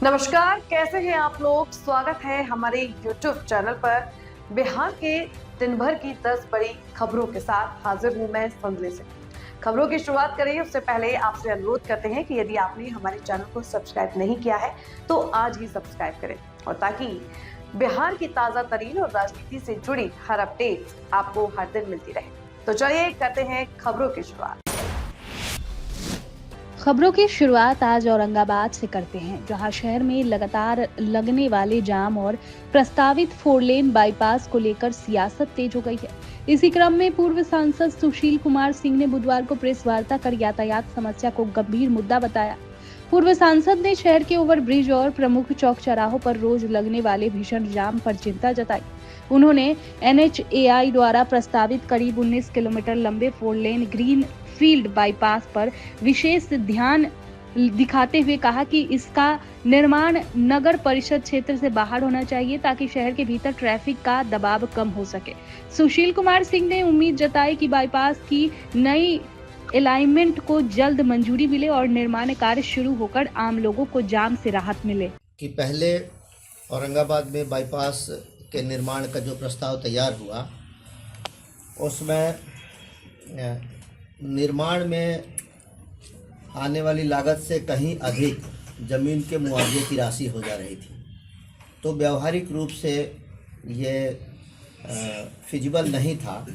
नमस्कार, कैसे हैं आप लोग। स्वागत है हमारे YouTube चैनल पर। बिहार के दिन भर की 10 बड़ी खबरों के साथ हाजिर हूं मैं संजय से। खबरों की शुरुआत करें उससे पहले आपसे अनुरोध करते हैं कि यदि आपने हमारे चैनल को सब्सक्राइब नहीं किया है तो आज ही सब्सक्राइब करें, और ताकि बिहार की ताजा तरीन और राजनीति से जुड़ी हर अपडेट आपको हर दिन मिलती रहे। तो चलिए करते हैं खबरों की शुरुआत। खबरों की शुरुआत आज औरंगाबाद से करते हैं, जहां शहर में लगातार लगने वाले जाम और प्रस्तावित 4 लेन बाईपास को लेकर सियासत तेज हो गई है। इसी क्रम में पूर्व सांसद सुशील कुमार सिंह ने बुधवार को प्रेस वार्ता कर यातायात समस्या को गंभीर मुद्दा बताया। पूर्व सांसद ने शहर के ओवरब्रिज और प्रमुख चौक चौराहों पर रोज लगने वाले भीषण जाम पर चिंता जताई। उन्होंने NHAI द्वारा प्रस्तावित करीब 19 किलोमीटर लंबे 4 लेन ग्रीन फील्ड बाईपास पर विशेष ध्यान दिखाते हुए कहा कि इसका निर्माण नगर परिषद क्षेत्र से बाहर होना चाहिए ताकि शहर के भीतर ट्रैफिक का दबाव कम हो सके। सुशील कुमार सिंह ने उम्मीद जताई कि बाईपास की नई अलाइनमेंट को जल्द मंजूरी मिले और निर्माण कार्य शुरू होकर आम लोगों को जाम से राहत मिले। कि पहले औरंगाबाद में बाईपास के निर्माण का जो प्रस्ताव तैयार हुआ उसमें निर्माण में आने वाली लागत से कहीं अधिक ज़मीन के मुआवजे की राशि हो जा रही थी, तो व्यवहारिक रूप से ये फिजिबल नहीं था।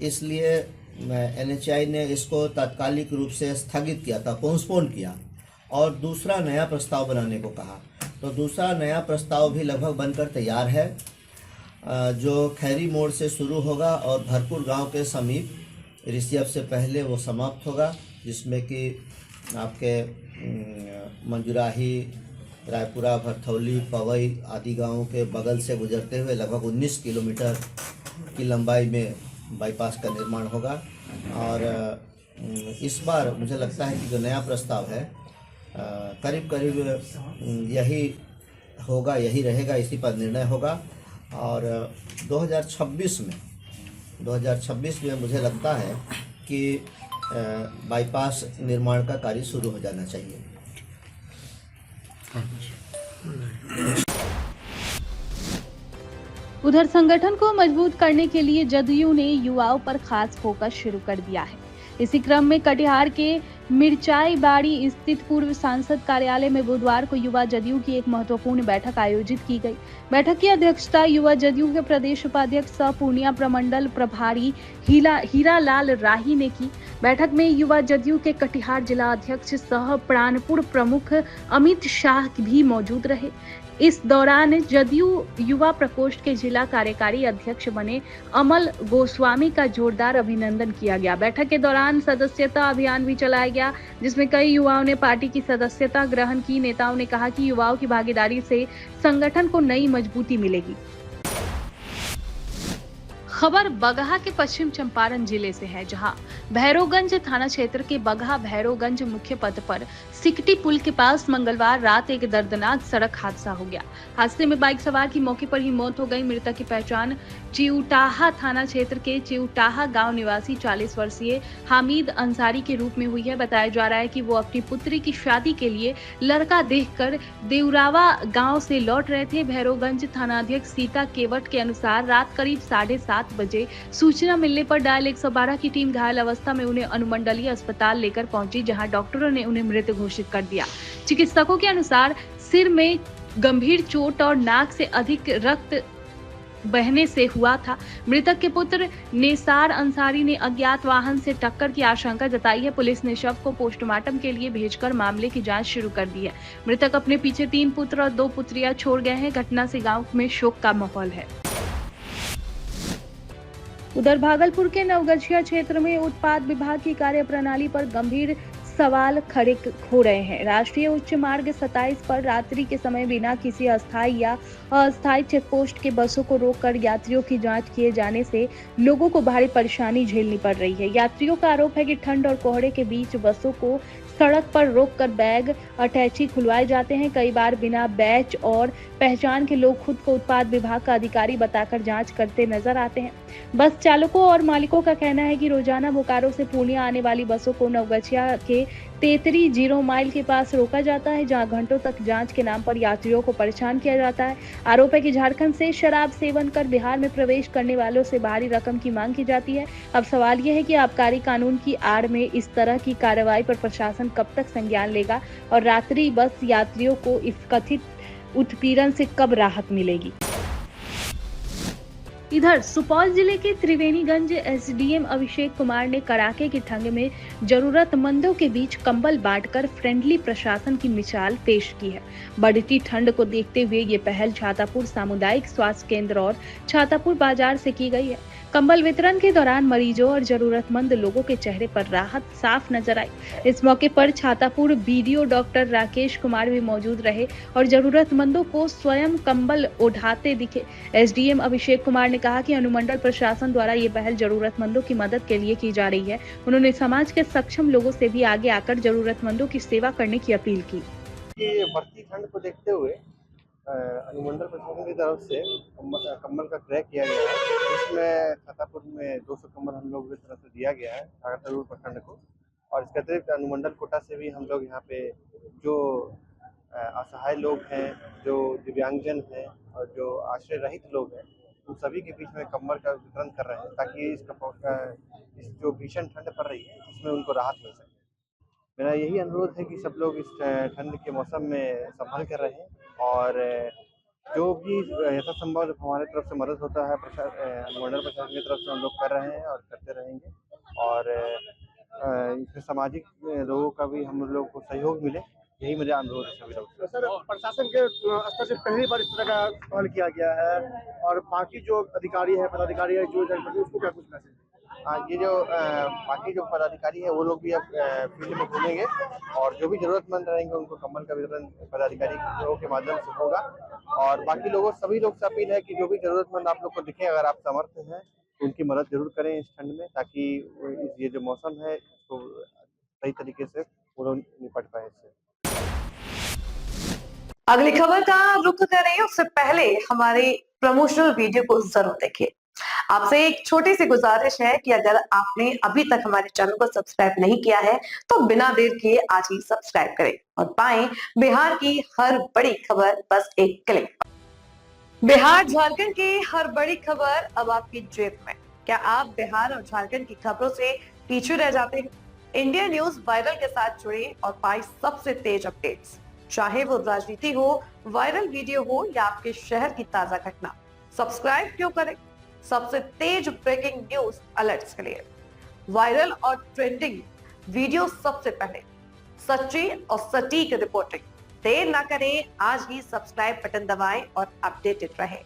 इसलिए NHAI ने इसको तात्कालिक रूप से स्थगित किया था, पोस्टपोन किया और दूसरा नया प्रस्ताव बनाने को कहा। तो दूसरा नया प्रस्ताव भी लगभग बनकर तैयार है, जो खैरी मोड़ से शुरू होगा और भरपूर गांव के समीप रिसियप से पहले वो समाप्त होगा, जिसमें कि आपके मंजुराही, रायपुरा, भरथौली, पवई आदि गांवों के बगल से गुजरते हुए लगभग 19 किलोमीटर की लंबाई में बाईपास का निर्माण होगा। और इस बार मुझे लगता है कि जो नया प्रस्ताव है करीब करीब यही होगा, यही रहेगा, इसी पर निर्णय होगा। और 2026 में मुझे लगता है कि बाईपास निर्माण का कार्य शुरू हो जाना चाहिए। उधर संगठन को मजबूत करने के लिए जदयू ने युवाओं पर खास फोकस शुरू कर दिया है। इसी क्रम में कटिहार के मिर्चाई बाड़ी स्थित पूर्व सांसद कार्यालय में बुधवार को युवा जदयू की एक महत्वपूर्ण बैठक आयोजित की गई। बैठक की अध्यक्षता युवा जदयू के प्रदेश उपाध्यक्ष सह पूर्णिया प्रमंडल प्रभारी हीरालाल राही ने की। बैठक में युवा जदयू के कटिहार जिला अध्यक्ष सह प्राणपुर प्रमुख अमित शाह भी मौजूद रहे। इस दौरान जदयू युवा प्रकोष्ठ के जिला कार्यकारी अध्यक्ष बने अमल गोस्वामी का जोरदार अभिनंदन किया गया। बैठक के दौरान सदस्यता अभियान भी चलाया गया, जिसमें कई युवाओं ने पार्टी की सदस्यता ग्रहण की। नेताओं ने कहा कि युवाओं की भागीदारी से संगठन को नई मजबूती मिलेगी। खबर बगहा के पश्चिम चंपारण जिले से है, जहां भैरोगंज थाना क्षेत्र के बगहा भैरोगंज मुख्य पथ पर सिकटी पुल के पास मंगलवार रात एक दर्दनाक सड़क हादसा हो गया। हादसे में बाइक सवार की मौके पर ही मौत हो गई। मृतक की पहचान चिउटाहा थाना क्षेत्र के चिउटाहा गांव निवासी 40 वर्षीय हामिद अंसारी के रूप में हुई है। बताया जा रहा है कि वो अपनी पुत्री की शादी के लिए लड़का देखकर देउरावा गांव से लौट रहे थे। भैरोगंज थानाध्यक्ष सीता केवट के अनुसार रात करीब 7:30 बजे सूचना मिलने पर डायल 112 की टीम घायल अवस्था में उन्हें अनुमंडलीय अस्पताल लेकर पहुंची, जहां डॉक्टरों ने उन्हें मृत घोषित कर दिया। चिकित्सकों के अनुसार सिर में गंभीर चोट और नाक से अधिक रक्त बहने से हुआ था। मृतक के पुत्र नेसार अंसारी ने अज्ञात वाहन से टक्कर की आशंका जताई है। पुलिस ने शव को पोस्टमार्टम के लिए भेजकर मामले की जांच शुरू कर दी है। मृतक अपने पीछे 3 पुत्र और 2 पुत्रियां छोड़ गए हैं। घटना से गांव में शोक का माहौल है। उधर भागलपुर के नवगछिया क्षेत्र में उत्पाद विभाग की कार्यप्रणाली पर गंभीर सवाल खड़े हो रहे हैं। राष्ट्रीय उच्च मार्ग 27 पर रात्रि के समय बिना किसी अस्थायी या अस्थायी चेकपोस्ट के बसों को रोककर यात्रियों की जांच किए जाने से लोगों को भारी परेशानी झेलनी पड़ रही है। यात्रियों का आरोप है कि ठंड और कोहरे के बीच बसों को सड़क पर रोककर बैग अटैची खुलवाए जाते हैं। कई बार बिना बैच और पहचान के लोग खुद को उत्पाद विभाग का अधिकारी बताकर जांच करते नजर आते हैं। बस चालकों और मालिकों का कहना है कि रोजाना बोकारो से पूर्णिया आने वाली बसों को नवगछिया के तेतरी 0 माइल के पास रोका जाता है, जहां घंटों तक जांच के नाम पर यात्रियों को परेशान किया जाता है। आरोप है कि झारखंड से शराब सेवन कर बिहार में प्रवेश करने वालों से भारी रकम की मांग की जाती है। अब सवाल यह है कि आबकारी कानून की आड़ में इस तरह की कार्रवाई पर प्रशासन कब तक संज्ञान लेगा और रात्रि बस यात्रियों को इस कथित उत्पीड़न से कब राहत मिलेगी। इधर सुपौल जिले के त्रिवेणीगंज एसडीएम अभिषेक कुमार ने कड़ाके की ठंड में जरूरतमंदों के बीच कंबल बांटकर फ्रेंडली प्रशासन की मिसाल पेश की है। बढ़ती ठंड को देखते हुए ये पहल छातापुर सामुदायिक स्वास्थ्य केंद्र और छातापुर बाजार से की गई है। कंबल वितरण के दौरान मरीजों और जरूरतमंद लोगों के चेहरे पर राहत साफ नजर आई। इस मौके पर छातापुर बीडीओ डॉक्टर राकेश कुमार भी मौजूद रहे और जरूरतमंदों को स्वयं कंबल ओढ़ाते दिखे। एसडीएम अभिषेक कुमार ने कहा कि अनुमंडल प्रशासन द्वारा ये पहल जरूरतमंदों की मदद के लिए की जा रही है। उन्होंने समाज के सक्षम लोगों से भी आगे आकर जरूरतमंदों की सेवा करने की अपील की। बढ़ती ठंड को देखते हुए अनुमंडल प्रशासन की तरफ से कंबल का क्रय किया गया है। इसमें छातापुर में 200 कंबल हम लोग की तरफ से दिया गया है छातापुर प्रखंड को, और इसके अतिरिक्त अनुमंडल कोटा से भी हम लोग यहाँ पे जो असहाय लोग हैं, जो दिव्यांगजन हैं और जो आश्रय रहित लोग हैं, उन सभी के बीच में कंबल का वितरण कर रहे हैं ताकि इस जो भीषण ठंड पड़ रही है इसमें उनको राहत मिल सके। मेरा यही अनुरोध है कि सब लोग इस ठंड के मौसम में संभल कर रहें और जो भी यथासंभव हमारे तरफ से मदद होता है अनुमंडल प्रशासन की तरफ से हम लोग कर रहे हैं और करते रहेंगे, और इसमें सामाजिक लोगों का भी हम लोग को सहयोग मिले, यही मेरा अनुरोध है सभी लोग। सर, प्रशासन के स्तर से पहली बार इस तरह का पहल किया गया है और बाकी जो अधिकारी है, पदाधिकारी है, जो उसको क्या कुछ मैसेज? ये जो बाकी जो पदाधिकारी है वो लोग भी अब फील्ड में घूमेंगे और जो भी जरूरतमंद रहेंगे उनको कंबल का वितरण पदाधिकारी के माध्यम से होगा। और बाकी लोगों सभी लोग से अपील है कि जो भी जरूरतमंद आप लोग को दिखे, अगर आप समर्थ हैं उनकी मदद जरूर करें इस ठंड में, ताकि ये जो मौसम है तो सही तरीके से वो लोग निपट पाए इससे। अगली खबर का रुख करें उससे पहले हमारे प्रमोशनल वीडियो को जरूर देखिए। आपसे एक छोटी सी गुजारिश है कि अगर आपने अभी तक हमारे चैनल को सब्सक्राइब नहीं किया है तो बिना देर किए आज ही सब्सक्राइब करें और पाएं बिहार की हर बड़ी खबर बस एक क्लिक। बिहार झारखंड की हर बड़ी खबर अब आपकी जेब में। क्या आप बिहार और झारखंड की खबरों से पीछे रह जाते हैं? इंडिया न्यूज वायरल के साथ जुड़े और पाएं सबसे तेज अपडेट्स, चाहे वो राजनीति हो, वायरल वीडियो हो या आपके शहर की ताजा घटना। सब्सक्राइब क्यों करें? सबसे तेज ब्रेकिंग न्यूज अलर्ट्स के लिए, वायरल और ट्रेंडिंग वीडियो सबसे पहले, सच्ची और सटीक रिपोर्टिंग। देर ना करें, आज ही सब्सक्राइब बटन दबाएं और अपडेटेड रहें।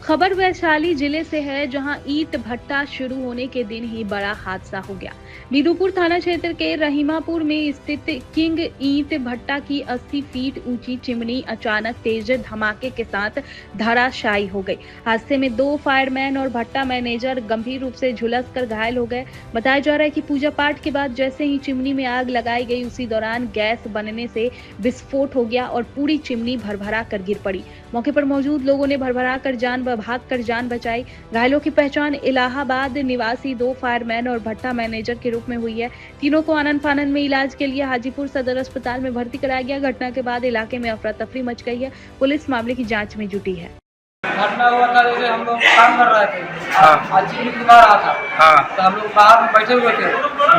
खबर वैशाली जिले से है, जहां ईंट भट्टा शुरू होने के दिन ही बड़ा हादसा हो गया। बिदुपुर थाना क्षेत्र के रहीमापुर में स्थित किंग ईंट भट्टा की 80 फीट ऊंची चिमनी अचानक तेज धमाके के साथ धराशायी हो गई। हादसे में 2 फायरमैन और भट्टा मैनेजर गंभीर रूप से झुलसकर घायल हो गए। बताया जा रहा है कि पूजा पाठ के बाद जैसे ही चिमनी में आग लगाई गई, उसी दौरान गैस बनने से विस्फोट हो गया और पूरी चिमनी भरभरा कर गिर पड़ी। मौके पर मौजूद लोगों ने भरभरा कर भागकर जान बचाई। घायलों की पहचान इलाहाबाद निवासी 2 फायरमैन और भट्टा मैनेजर के रूप में हुई है। तीनों को आनन फानन में इलाज के लिए हाजीपुर सदर अस्पताल में भर्ती कराया गया। घटना के बाद इलाके में अफरा तफरी मच गई है। पुलिस मामले की जांच में जुटी है। घटना हुआ था, जैसे हम लोग काम कर रहे थे, आज चिमनी फुका रहा था, तो हम लोग बाहर में बैठे हुए थे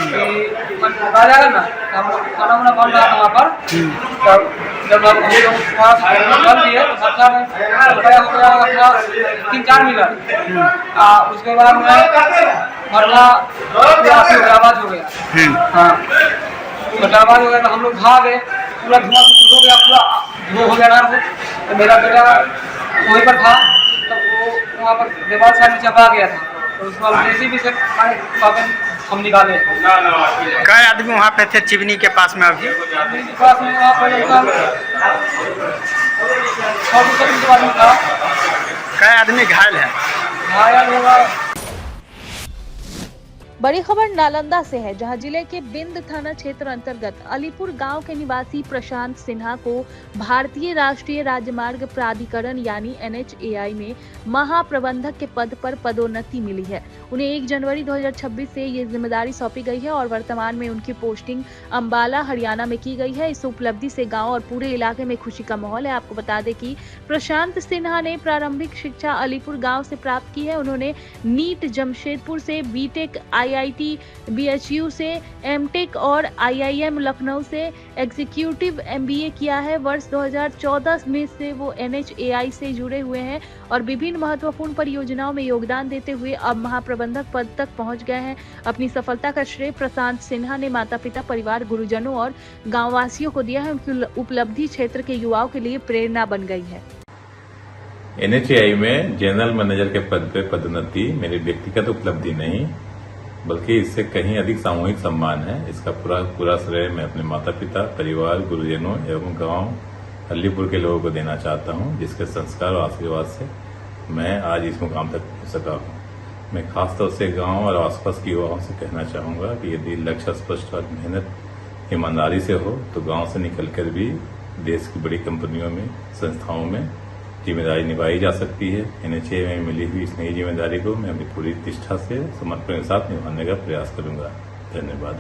कि फुका जाएगा ना, तो हम लोग खाना वाना बन रहा था वहाँ पर। तब जब हम लोग बन दिए तो भट्टा में हो गया 3-4 मिनट, उसके बाद में भट्टा आवाज हो गया। हाँ, भट्टा आवाज हो गया तो हम लोग भागे, पूरा धुआं हो गया, पूरा धुआं हो गया ना। तो मेरा बेटा वहीं पर था, तो वो वहाँ पर दीवार से नीचे आ गया था, तो उसके बाद जेसीबी से हम निकाले। कई आदमी वहाँ पे थे चिमनी के पास में? अभी चिमनी के पास में वहाँ पर 100 आदमी था। कई आदमी घायल है? घायल होगा। बड़ी खबर नालंदा से है, जहां जिले के बिंद थाना क्षेत्र अंतर्गत अलीपुर गांव के निवासी प्रशांत सिन्हा को भारतीय राष्ट्रीय राजमार्ग प्राधिकरण यानी NHAI में महाप्रबंधक के पद पर पदोन्नति मिली है। उन्हें 1 जनवरी 2026 से ये जिम्मेदारी सौंपी गई है और वर्तमान में उनकी पोस्टिंग अंबाला हरियाणा में की गई है। इस उपलब्धि से गाँव और पूरे इलाके में खुशी का माहौल है। आपको बता दें कि प्रशांत सिन्हा ने प्रारंभिक शिक्षा अलीपुर गाँव से प्राप्त की है। उन्होंने नीट जमशेदपुर से, बीटेक IIT BHU से, MTech और IIM लखनऊ से एग्जीक्यूटिव MBA किया है। वर्ष 2014 में से वो NHAI से जुड़े हुए हैं और विभिन्न महत्वपूर्ण परियोजनाओं में योगदान देते हुए अब महाप्रबंधक पद तक पहुंच गए हैं। अपनी सफलता का श्रेय प्रशांत सिन्हा ने माता पिता, परिवार, गुरुजनों और गांववासियों को दिया है। उनकी उपलब्धि क्षेत्र के युवाओं के लिए प्रेरणा बन गई है। NHAI में जनरल मैनेजर के पद पर पदोन्नति मेरी व्यक्तिगत उपलब्धि नहीं, बल्कि इससे कहीं अधिक सामूहिक सम्मान है। इसका पूरा श्रेय मैं अपने माता पिता, परिवार, गुरुजनों एवं गांव अलीपुर के लोगों को देना चाहता हूं, जिसके संस्कार और आशीर्वाद से मैं आज इस मुकाम तक पहुंच सका हूं। मैं खासतौर से गांव और आसपास के युवाओं से कहना चाहूंगा कि यदि लक्ष्य स्पष्ट और मेहनत ईमानदारी से हो तो गांव से निकलकर भी देश की बड़ी कंपनियों में, संस्थाओं में जिम्मेदारी निभाई जा सकती है। NHAI में मिली हुई इस नई जिम्मेदारी को मैं अपनी पूरी निष्ठा से, समर्पण के साथ निभाने का प्रयास करूंगा। धन्यवाद।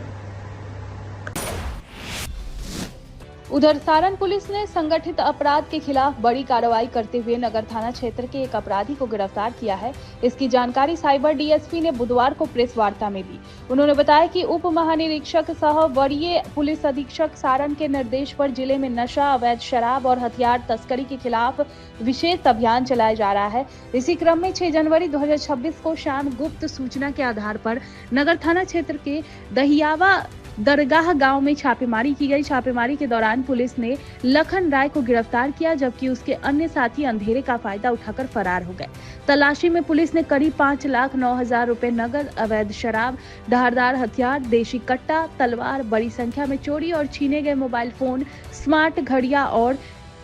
उधर सारण पुलिस ने संगठित अपराध के खिलाफ बड़ी कार्रवाई करते हुए नगर थाना क्षेत्र के एक अपराधी को गिरफ्तार किया है। इसकी जानकारी साइबर DSP ने बुधवार को प्रेस वार्ता में दी। उन्होंने बताया कि उप महानिरीक्षक सह वरीय पुलिस अधीक्षक सारण के निर्देश पर जिले में नशा, अवैध शराब और हथियार तस्करी के खिलाफ विशेष अभियान चलाया जा रहा है। इसी क्रम में 6 जनवरी 2026 को शाम गुप्त सूचना के आधार पर नगर थाना क्षेत्र के दहियावा दरगाह गांव में छापेमारी की गई। छापेमारी के दौरान पुलिस ने लखन राय को गिरफ्तार किया, जबकि उसके अन्य साथी अंधेरे का फायदा उठाकर फरार हो गए। तलाशी में पुलिस ने करीब 5,09,000 रुपए नगद, अवैध शराब, धारदार हथियार, देशी कट्टा, तलवार, बड़ी संख्या में चोरी और छीने गए मोबाइल फोन, स्मार्ट घड़ियां और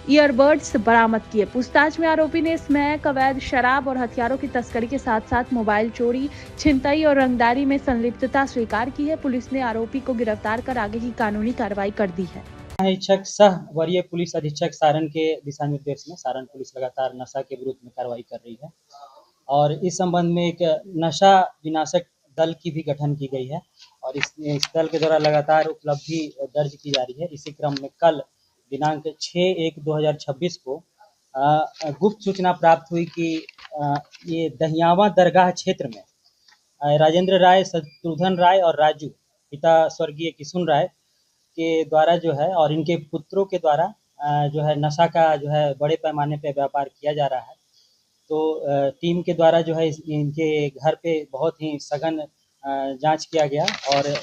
ईयरबड्स बरामद किए। पूछताछ में आरोपी ने स्मैक, अवैध शराब और हथियारों की तस्करी के साथ साथ मोबाइल चोरी, छिनतई और रंगदारी में संलिप्तता स्वीकार की है। पुलिस ने आरोपी को गिरफ्तार कर आगे की कानूनी कार्रवाई कर दी है। अधीक्षक सह वरीय पुलिस अधीक्षक सारण के दिशा निर्देश में सारण पुलिस लगातार नशा के विरुद्ध में कार्रवाई कर रही है और इस संबंध में एक नशा विनाशक दल की भी गठन की गई है और इस दल के द्वारा लगातार उपलब्धि दर्ज की जा रही है। इसी क्रम में कल दिनांक 6/1/2026 को गुप्त सूचना प्राप्त हुई कि ये दहियावा दरगाह क्षेत्र में राजेंद्र राय, शत्रुघ्न राय और राजू, पिता स्वर्गीय किशुन राय के द्वारा जो है और इनके पुत्रों के द्वारा जो है नशा का जो है बड़े पैमाने पे व्यापार किया जा रहा है। तो टीम के द्वारा जो है इनके घर पे बहुत ही सघन जांच किया गया और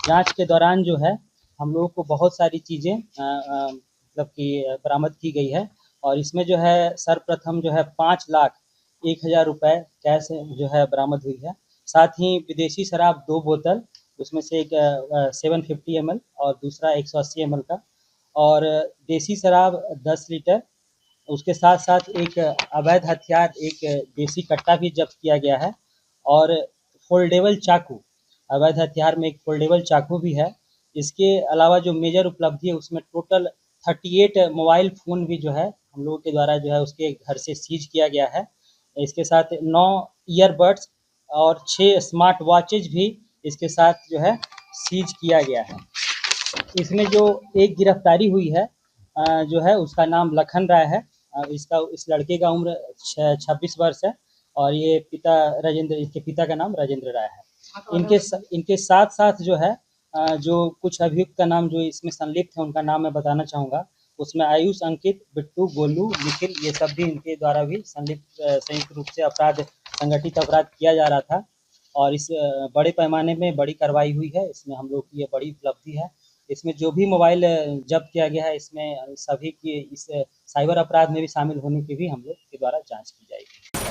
जांच के दौरान जो है हम लोगों को बहुत सारी चीज़ें मतलब कि बरामद की गई है और इसमें जो है सर्वप्रथम जो है 5,01,000 रुपए कैश जो है बरामद हुई है। साथ ही विदेशी शराब 2 बोतल, उसमें से एक 750 ml और दूसरा 180 ml का, और देसी शराब 10 लीटर। उसके साथ साथ एक अवैध हथियार, एक देसी कट्टा भी जब्त किया गया है और फोल्डेबल चाकू, अवैध हथियार में एक फोल्डेबल चाकू भी है। इसके अलावा जो मेजर उपलब्धि है उसमें टोटल 38 मोबाइल फ़ोन भी जो है हम लोगों के द्वारा जो है उसके घर से सीज किया गया है। इसके साथ 9 ईयरबड्स और 6 स्मार्ट वॉचेज भी इसके साथ जो है सीज किया गया है। इसमें जो एक गिरफ्तारी हुई है जो है उसका नाम लखन राय है। इस लड़के का उम्र 26 वर्ष है और ये इसके पिता का नाम राजेंद्र राय है। इनके साथ साथ जो है जो कुछ अभियुक्त का नाम जो इसमें संलिप्त है उनका नाम मैं बताना चाहूँगा। उसमें आयुष, अंकित, बिट्टू, गोलू, निखिल, ये सब भी इनके द्वारा भी संयुक्त रूप से संगठित अपराध किया जा रहा था और इस बड़े पैमाने में बड़ी कार्रवाई हुई है। इसमें हम लोग की ये बड़ी उपलब्धि है। इसमें जो भी मोबाइल जब्त किया गया है इसमें सभी की इस साइबर अपराध में भी शामिल होने की भी हम लोग के द्वारा जाँच की जाएगी।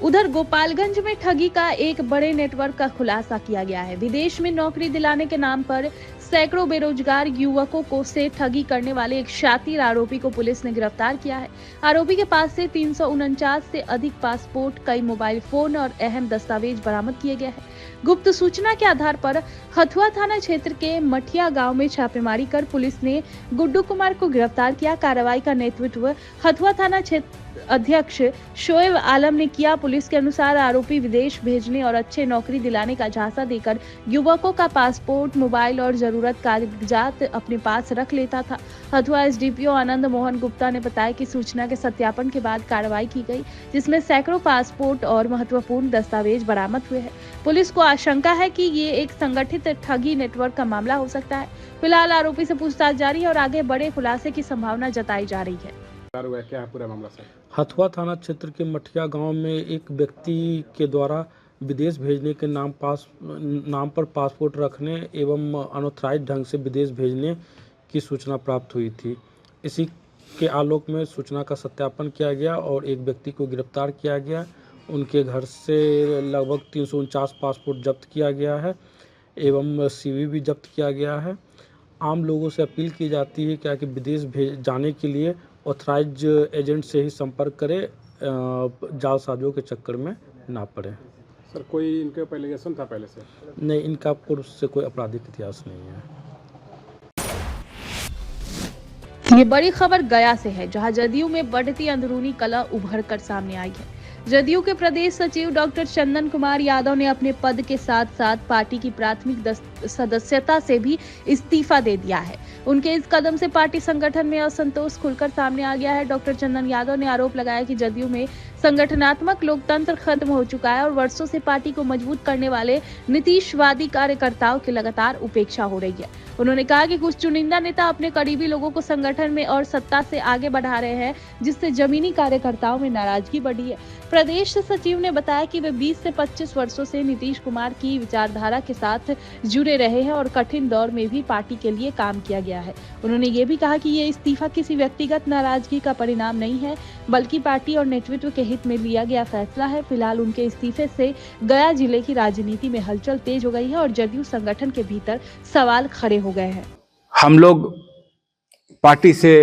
उधर गोपालगंज में ठगी का एक बड़े नेटवर्क का खुलासा किया गया है। विदेश में नौकरी दिलाने के नाम पर सैकड़ों बेरोजगार युवकों को से ठगी करने वाले एक शातिर आरोपी को पुलिस ने गिरफ्तार किया है। आरोपी के पास से 349 से अधिक पासपोर्ट, कई मोबाइल फोन और अहम दस्तावेज बरामद किए गए हैं। गुप्त सूचना के आधार पर हथुआ थाना क्षेत्र के मठिया गांव में छापेमारी कर पुलिस ने गुड्डू कुमार को गिरफ्तार किया। कार्रवाई का नेतृत्व हथुआ थाना क्षेत्र अध्यक्ष शोएब आलम ने किया। पुलिस के अनुसार आरोपी विदेश भेजने और अच्छे नौकरी दिलाने का झांसा देकर युवकों का पासपोर्ट, मोबाइल और जरूरत कागजात अपने पास रख लेता था। हथुआ एसडीपीओ आनंद मोहन गुप्ता ने बताया कि सूचना के सत्यापन के बाद कार्रवाई की गई, जिसमें सैकड़ों पासपोर्ट और महत्वपूर्ण दस्तावेज बरामद हुए हैं। पुलिस को आशंका है कि ये एक संगठित ठगी नेटवर्क का मामला हो सकता है। फिलहाल आरोपी से पूछताछ जारी है और आगे बड़े खुलासे की संभावना जताई जा रही है। क्या है पूरा मामला सर? हथुआ थाना क्षेत्र के मठिया गांव में एक व्यक्ति के द्वारा विदेश भेजने के नाम पर पासपोर्ट रखने एवं अनऑथराइज्ड ढंग से विदेश भेजने की सूचना प्राप्त हुई थी। इसी के आलोक में सूचना का सत्यापन किया गया और एक व्यक्ति को गिरफ्तार किया गया। उनके घर से लगभग 349 पासपोर्ट जब्त किया गया है एवं सीवी भी जब्त किया गया है। आम लोगों से अपील की जाती है क्या कि विदेश जाने के लिए ऑथराइज एजेंट से ही संपर्क करें, जालसाजों के चक्कर में ना पड़े। सर कोई इनके ऊपर एलिगेशन था पहले से? नहीं, इनका पूर्व से कोई आपराधिक इतिहास नहीं है। ये बड़ी खबर गया से है, जहां जदयू में बढ़ती अंदरूनी कलह उभर कर सामने आई है। जदयू के प्रदेश सचिव डॉक्टर चंदन कुमार यादव ने अपने पद के साथ साथ पार्टी की प्राथमिक सदस्यता से भी इस्तीफा दे दिया है। उनके इस कदम से पार्टी संगठन में असंतोष खुलकर सामने आ गया है। डॉक्टर चंदन यादव ने आरोप लगाया कि जदयू में संगठनात्मक लोकतंत्र खत्म हो चुका है और वर्षों से पार्टी को मजबूत करने वाले नीतीशवादी कार्यकर्ताओं की लगातार उपेक्षा हो रही है। उन्होंने कहा कि कुछ चुनिंदा नेता अपने करीबी लोगों को संगठन में और सत्ता से आगे बढ़ा रहे हैं, जिससे जमीनी कार्यकर्ताओं में नाराजगी बढ़ी है। प्रदेश सचिव ने बताया कि वे 20 से 25 वर्षों से नीतीश कुमार की विचारधारा के साथ जुड़े रहे हैं और कठिन दौर में भी पार्टी के लिए काम किया गया है। उन्होंने ये भी कहा कि ये इस्तीफा किसी व्यक्तिगत नाराजगी का परिणाम नहीं है, बल्कि पार्टी और नेतृत्व के हित में लिया गया फैसला है। फिलहाल उनके इस्तीफे से गया जिले की राजनीति में हलचल तेज हो गई है और जदयू संगठन के भीतर सवाल खड़े हो गए हैं। हम लोग पार्टी से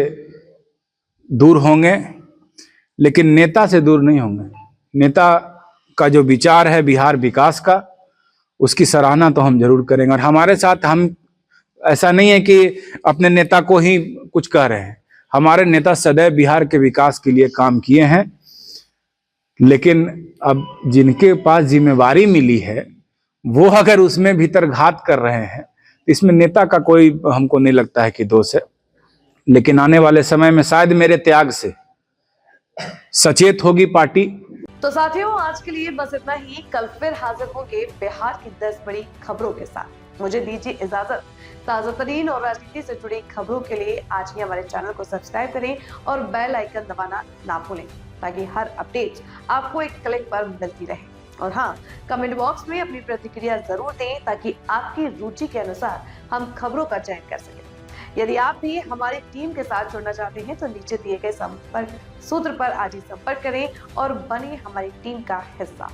दूर होंगे, लेकिन नेता से दूर नहीं होंगे। नेता का जो विचार है बिहार विकास का, उसकी सराहना तो हम जरूर करेंगे। और हमारे साथ हम ऐसा नहीं है कि अपने नेता को ही कुछ कह रहे हैं। हमारे नेता सदैव बिहार के विकास के लिए काम किए हैं, लेकिन अब जिनके पास जिम्मेवारी मिली है वो अगर उसमें भीतर घात कर रहे हैं तो इसमें नेता का कोई हमको नहीं लगता है कि दोष है। लेकिन आने वाले समय में शायद मेरे त्याग से सचेत होगी पार्टी। तो साथियों, आज के लिए बस इतना ही। कल फिर हाजिर होंगे बिहार की 10 बड़ी खबरों के साथ। मुझे दीजिए इजाजत। ताजा तरीन और राजनीति से जुड़ी खबरों के लिए आज ही हमारे चैनल को सब्सक्राइब करें और बेल आइकन दबाना ना भूलें, ताकि हर अपडेट आपको एक क्लिक पर मिलती रहे। और हाँ, कमेंट बॉक्स में अपनी प्रतिक्रिया जरूर दें, ताकि आपकी रुचि के अनुसार हम खबरों का चयन कर सकें। यदि आप भी हमारी टीम के साथ जुड़ना चाहते हैं तो नीचे दिए गए संपर्क सूत्र पर आज ही संपर्क करें और बने हमारी टीम का हिस्सा।